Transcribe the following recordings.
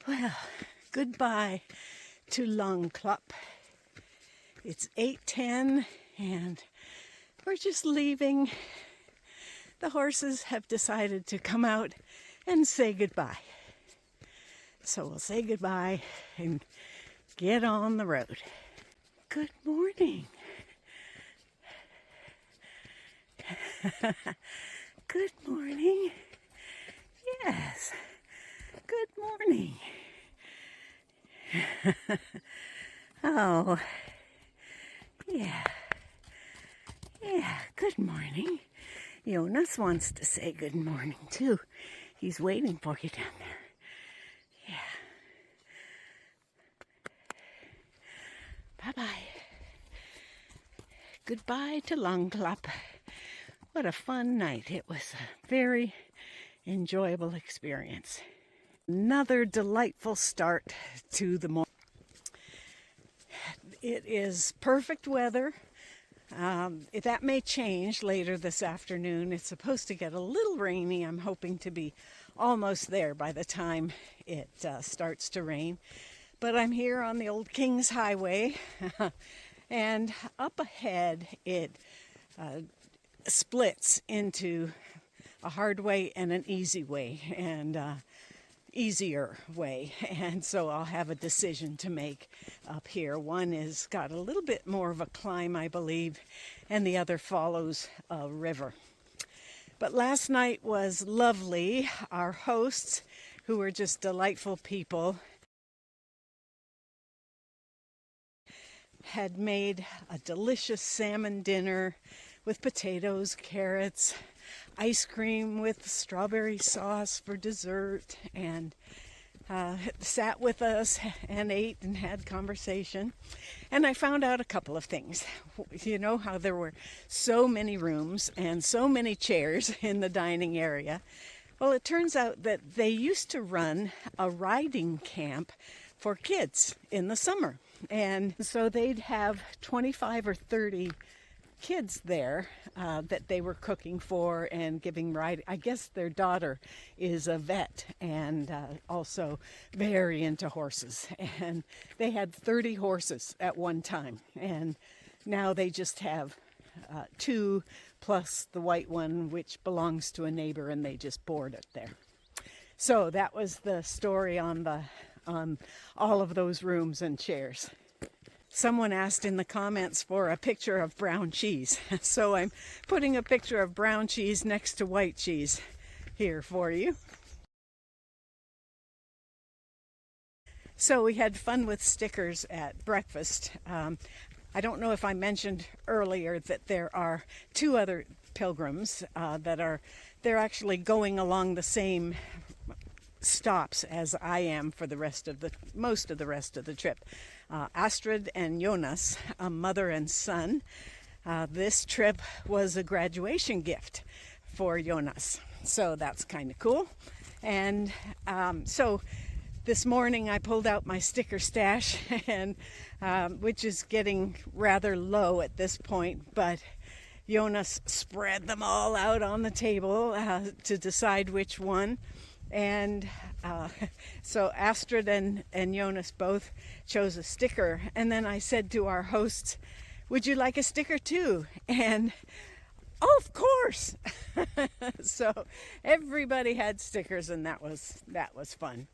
Well, goodbye to Langklopp. It's 8:10 and we're just leaving. The horses have decided to come out and say goodbye. So we'll say goodbye and get on the road. Good morning. Good morning. Yes. Good morning. Oh, yeah. Yeah, good morning. Jonas wants to say good morning too. He's waiting for you down there. Yeah. Bye-bye. Goodbye to Langklopp. What a fun night. It was a very enjoyable experience. Another delightful start to the morning. It is perfect weather. That may change later this afternoon. It's supposed to get a little rainy. I'm hoping to be almost there by the time it starts to rain. But I'm here on the old King's Highway, and up ahead it splits into a hard way and an easy way, and easier way, and so I'll have a decision to make up here. One is got a little bit more of a climb, I believe, and the other follows a river. But last night was lovely. Our hosts, who were just delightful people, had made a delicious salmon dinner with potatoes, carrots, ice cream with strawberry sauce for dessert, and sat with us and ate and had conversation. And I found out a couple of things. You know how there were so many rooms and so many chairs in the dining area? Well, it turns out that they used to run a riding camp for kids in the summer. And so they'd have 25 or 30 kids there that they were cooking for and giving ride. I guess their daughter is a vet and also very into horses. And they had 30 horses at one time. And now they just have 2 plus the white one, which belongs to a neighbor, and they just board it there. So that was the story on all of those rooms and chairs. Someone asked in the comments for a picture of brown cheese. So I'm putting a picture of brown cheese next to white cheese here for you. So we had fun with stickers at breakfast. I don't know if I mentioned earlier that there are 2 other pilgrims they're actually going along the same stops as I am for most of the rest of the trip. Astrid and Jonas, a mother and son. This trip was a graduation gift for Jonas, so that's kind of cool. And so this morning I pulled out my sticker stash, and which is getting rather low at this point, but Jonas spread them all out on the table to decide which one. And so Astrid and Jonas both chose a sticker. And then I said to our hosts, would you like a sticker too? And oh, of course. So everybody had stickers, and that was fun.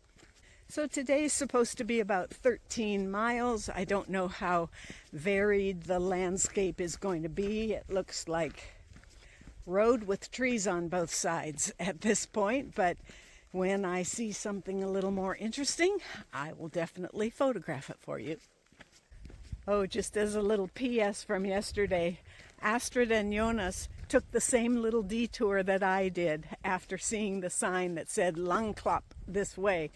So today's supposed to be about 13 miles. I don't know how varied the landscape is going to be. It looks like road with trees on both sides at this point, but when I see something a little more interesting, I will definitely photograph it for you. Oh, just as a little PS from yesterday, Astrid and Jonas took the same little detour that I did after seeing the sign that said Langklopp this way.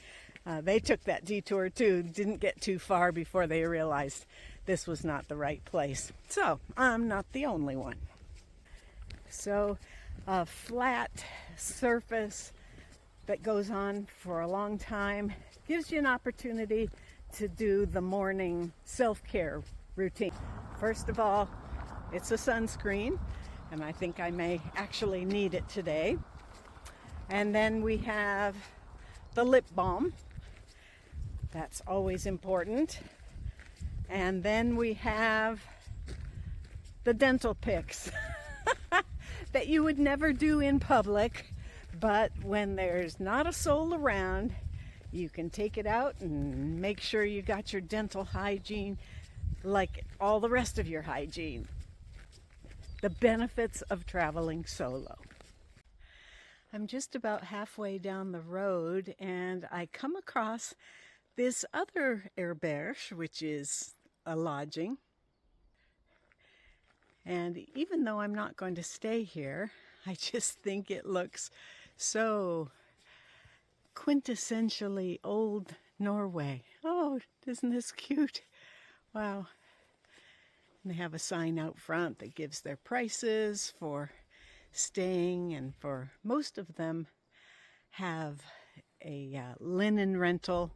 They took that detour too, didn't get too far before they realized this was not the right place. So I'm not the only one. So a flat surface that goes on for a long time gives you an opportunity to do the morning self-care routine. First of all, it's a sunscreen, and I think I may actually need it today. And then we have the lip balm, That's always important. And then we have the dental picks that you would never do in public, but when there's not a soul around, you can take it out and make sure you got your dental hygiene like all the rest of your hygiene. The benefits of traveling solo. I'm just about halfway down the road and I come across this other herberge, which is a lodging. And even though I'm not going to stay here, I just think it looks so quintessentially old Norway. Oh, isn't this cute? Wow. And they have a sign out front that gives their prices for staying, and for most of them have a linen rental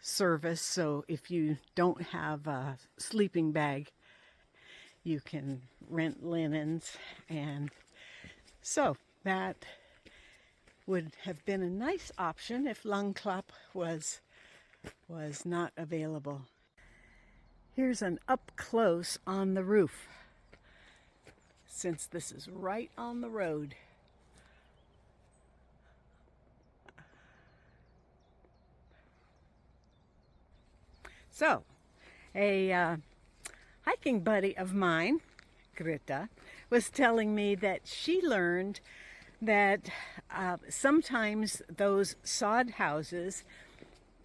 service. So if you don't have a sleeping bag, you can rent linens. And so that would have been a nice option if Langklopp was not available. Here's an up close on the roof, since this is right on the road. So, a hiking buddy of mine, Greta, was telling me that she learned that sometimes those sod houses,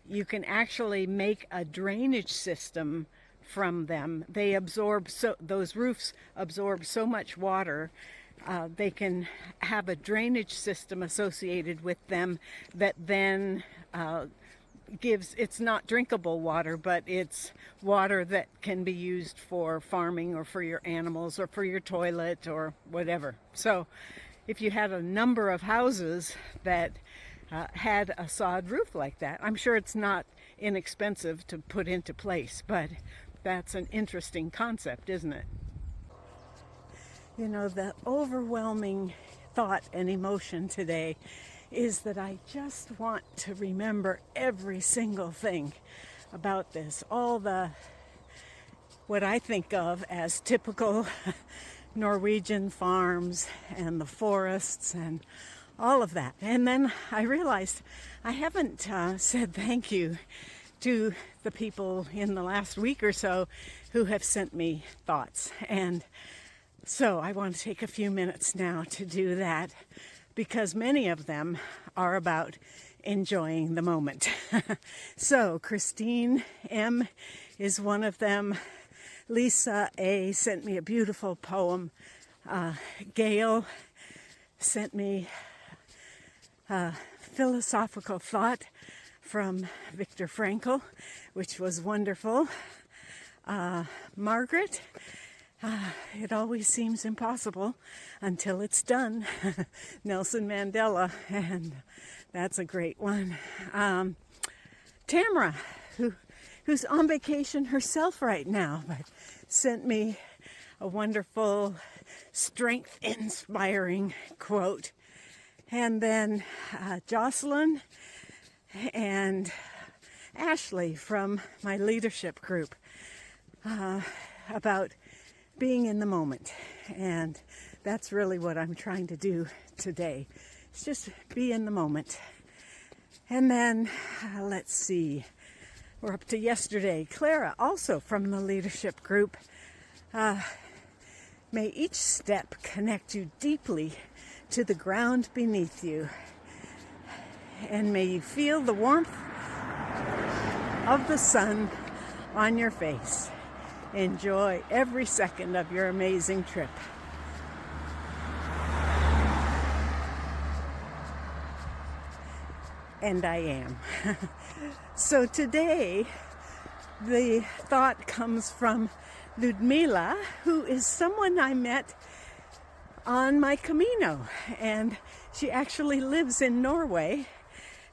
you can actually make a drainage system from them. They absorb, so those roofs absorb so much water, they can have a drainage system associated with them that then it's not drinkable water, but it's water that can be used for farming or for your animals or for your toilet or whatever. So if you had a number of houses that had a sod roof like that, I'm sure it's not inexpensive to put into place, but that's an interesting concept, isn't it? You know, the overwhelming thought and emotion today is that I just want to remember every single thing about this. All the, what I think of as typical Norwegian farms and the forests and all of that. And then I realized I haven't said thank you to the people in the last week or so who have sent me thoughts. And so I want to take a few minutes now to do that, because many of them are about enjoying the moment. So Christine M. is one of them. Lisa A. sent me a beautiful poem. Gail sent me a philosophical thought from Viktor Frankl, which was wonderful. Margaret, it always seems impossible until it's done. Nelson Mandela, and that's a great one. Tamara, who's on vacation herself right now, but sent me a wonderful, strength-inspiring quote. And then Jocelyn and Ashley from my leadership group about being in the moment. And that's really what I'm trying to do today. It's just be in the moment. And then, let's see, we're up to yesterday. Clara, also from the leadership group. May each step connect you deeply to the ground beneath you. And may you feel the warmth of the sun on your face. Enjoy every second of your amazing trip. And I am. So today, the thought comes from Ludmila, who is someone I met on my Camino. And she actually lives in Norway.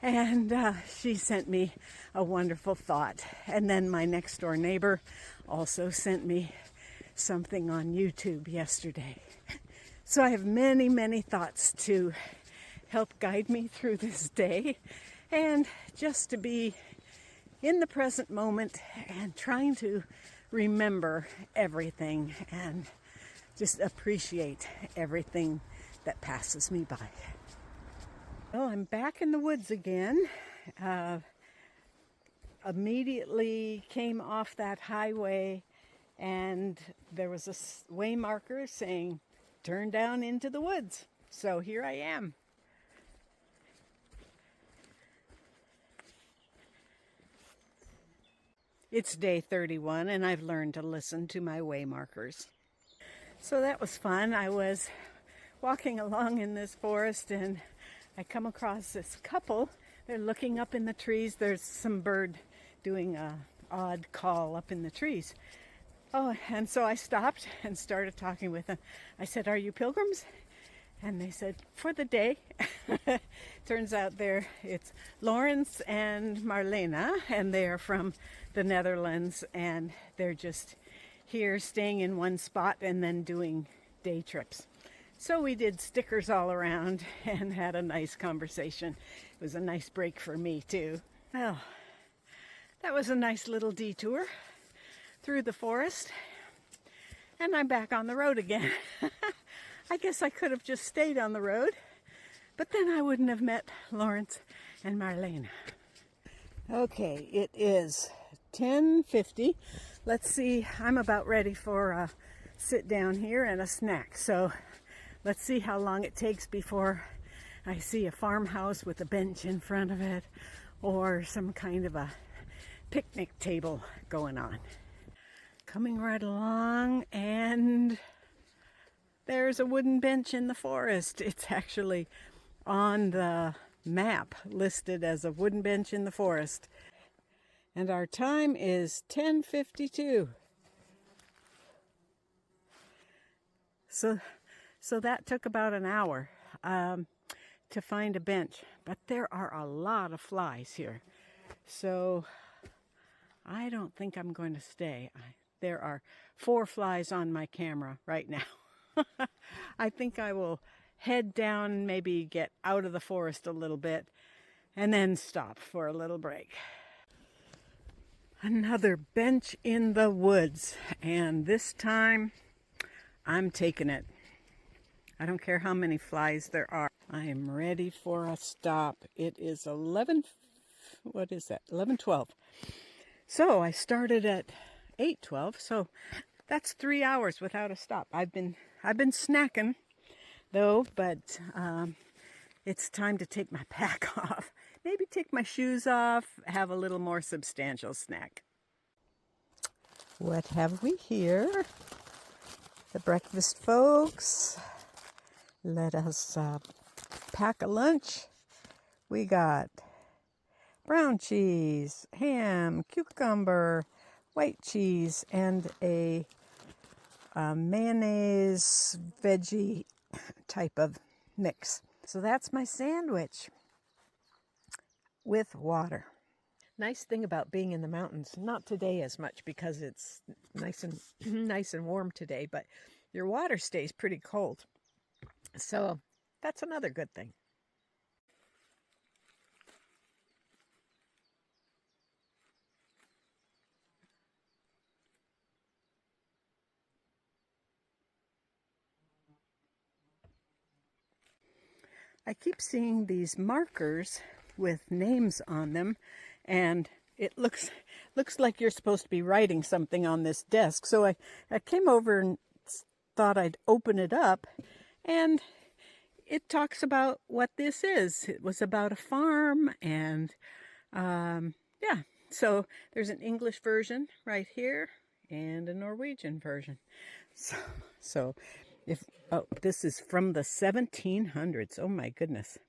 And she sent me a wonderful thought. And then my next door neighbor also sent me something on YouTube yesterday. So I have many, many thoughts to help guide me through this day, and just to be in the present moment and trying to remember everything and just appreciate everything that passes me by. Well, I'm back in the woods again. Immediately came off that highway and there was a way marker saying turn down into the woods. So here I am. It's day 31 and I've learned to listen to my way markers. So that was fun. I was walking along in this forest and I come across this couple. They're looking up in the trees. There's some bird doing a odd call up in the trees. Oh, and so I stopped and started talking with them. I said, "Are you pilgrims?" And they said, "For the day." Turns out it's Lawrence and Marlena, and they are from the Netherlands, and they're just here staying in one spot and then doing day trips. So we did stickers all around and had a nice conversation. It was a nice break for me too. Well, that was a nice little detour through the forest, and I'm back on the road again. I guess I could have just stayed on the road, but then I wouldn't have met Lawrence and Marlena. Okay, it is 10:50. Let's see, I'm about ready for a sit down here and a snack. So let's see how long it takes before I see a farmhouse with a bench in front of it or some kind of a picnic table going on. Coming right along, and there's a wooden bench in the forest. It's actually on the map listed as a wooden bench in the forest. And our time is 10:52. So that took about an hour to find a bench. But there are a lot of flies here. So I don't think I'm going to stay. There are 4 flies on my camera right now. I think I will head down, maybe get out of the forest a little bit, and then stop for a little break. Another bench in the woods, and this time I'm taking it. I don't care how many flies there are. I am ready for a stop. It is 11:12. So I started at 8:12, so that's 3 hours without a stop. I've been snacking though, but it's time to take my pack off. Maybe take my shoes off, have a little more substantial snack. What have we here? The breakfast folks. Let us pack a lunch. We got brown cheese, ham, cucumber, white cheese, and a mayonnaise veggie type of mix. So that's my sandwich with water. Nice thing about being in the mountains, not today as much because it's nice and warm today, but your water stays pretty cold. So that's another good thing. I keep seeing these markers with names on them, and it looks like you're supposed to be writing something on this desk. So I came over and thought I'd open it up, and it talks about what this is. It was about a farm, and yeah, so there's an English version right here and a Norwegian version. So this is from the 1700s. Oh my goodness.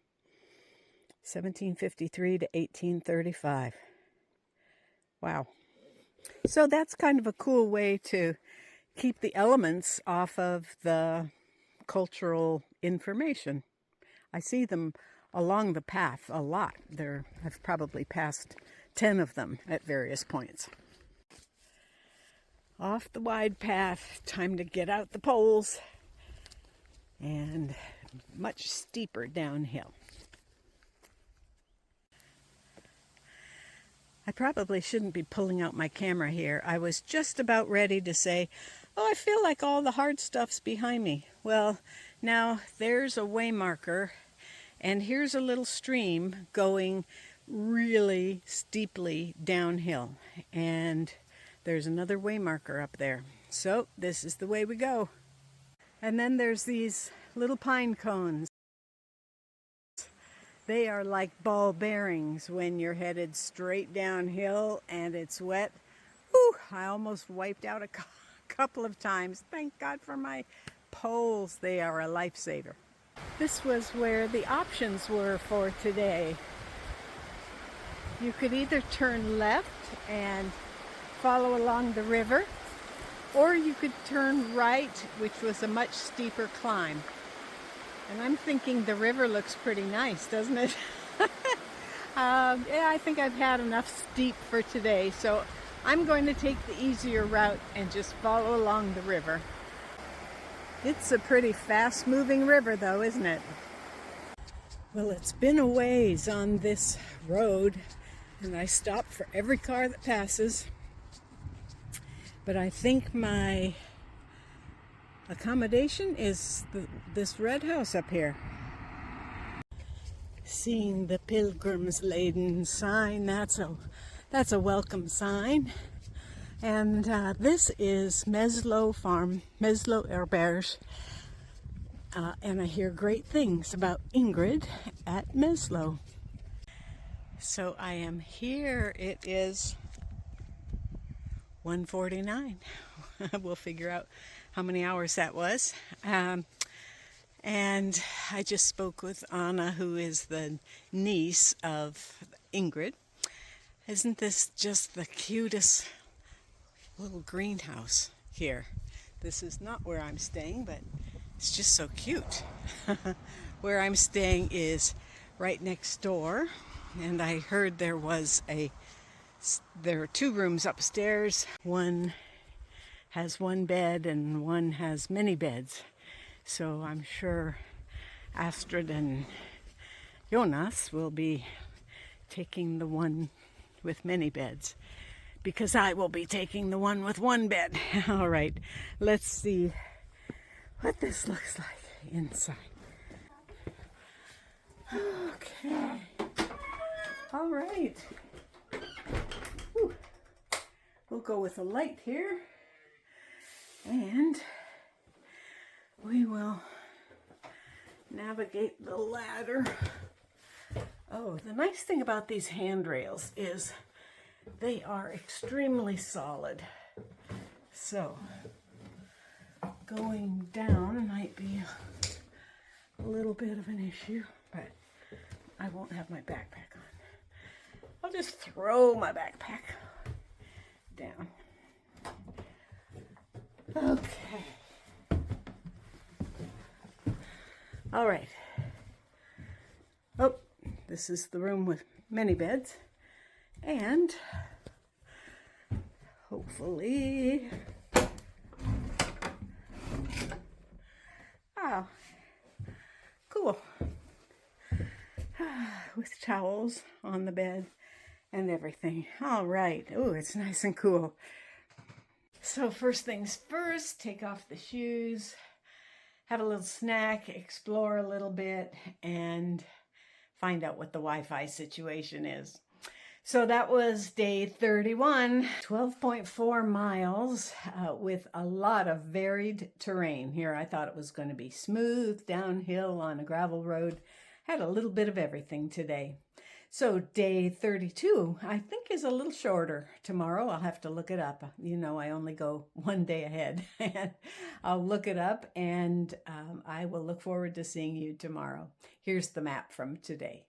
1753 to 1835. Wow. So that's kind of a cool way to keep the elements off of the cultural information. I see them along the path a lot. I've probably passed 10 of them at various points. Off the wide path, time to get out the poles, and much steeper downhill. I probably shouldn't be pulling out my camera here. I was just about ready to say, oh, I feel like all the hard stuff's behind me. Well, now there's a way marker, and here's a little stream going really steeply downhill. And there's another way marker up there. So this is the way we go. And then there's these little pine cones. They are like ball bearings when you're headed straight downhill and it's wet. Whew, I almost wiped out a couple of times. Thank God for my poles. They are a lifesaver. This was where the options were for today. You could either turn left and follow along the river, or you could turn right, which was a much steeper climb. And I'm thinking the river looks pretty nice, doesn't it? Yeah, I think I've had enough steep for today, so I'm going to take the easier route and just follow along the river. It's a pretty fast-moving river, though, isn't it? Well, it's been a ways on this road, and I stop for every car that passes. But I think my accommodation is this red house up here. Seeing the pilgrims laden sign, that's a welcome sign. And this is Meslo farm, Meslo Herberge. And I hear great things about Ingrid at Meslo. So I am here. It is 1:49. We'll figure out how many hours that was. And I just spoke with Anna, who is the niece of Ingrid. Isn't this just the cutest little greenhouse here? This is not where I'm staying, but it's just so cute. Where I'm staying is right next door, and I heard there are 2 rooms upstairs. One has 1 bed and one has many beds. So I'm sure Astrid and Jonas will be taking the one with many beds, because I will be taking the one with 1 bed. All right, let's see what this looks like inside. Okay. All right. Whew. We'll go with a light here, and we will navigate the ladder. Oh, the nice thing about these handrails is they are extremely solid. So going down might be a little bit of an issue, but I won't have my backpack on. I'll just throw my backpack down. Okay. All right. Oh, this is the room with many beds, and hopefully, oh, cool. With towels on the bed and everything. All right. Oh, it's nice and cool. So first things first, take off the shoes, have a little snack, explore a little bit, and find out what the Wi-Fi situation is. So that was day 31, 12.4 miles with a lot of varied terrain. Here I thought it was going to be smooth, downhill on a gravel road. Had a little bit of everything today. So day 32, I think, is a little shorter. Tomorrow I'll have to look it up. You know, I only go 1 day ahead. I'll look it up, and I will look forward to seeing you tomorrow. Here's the map from today.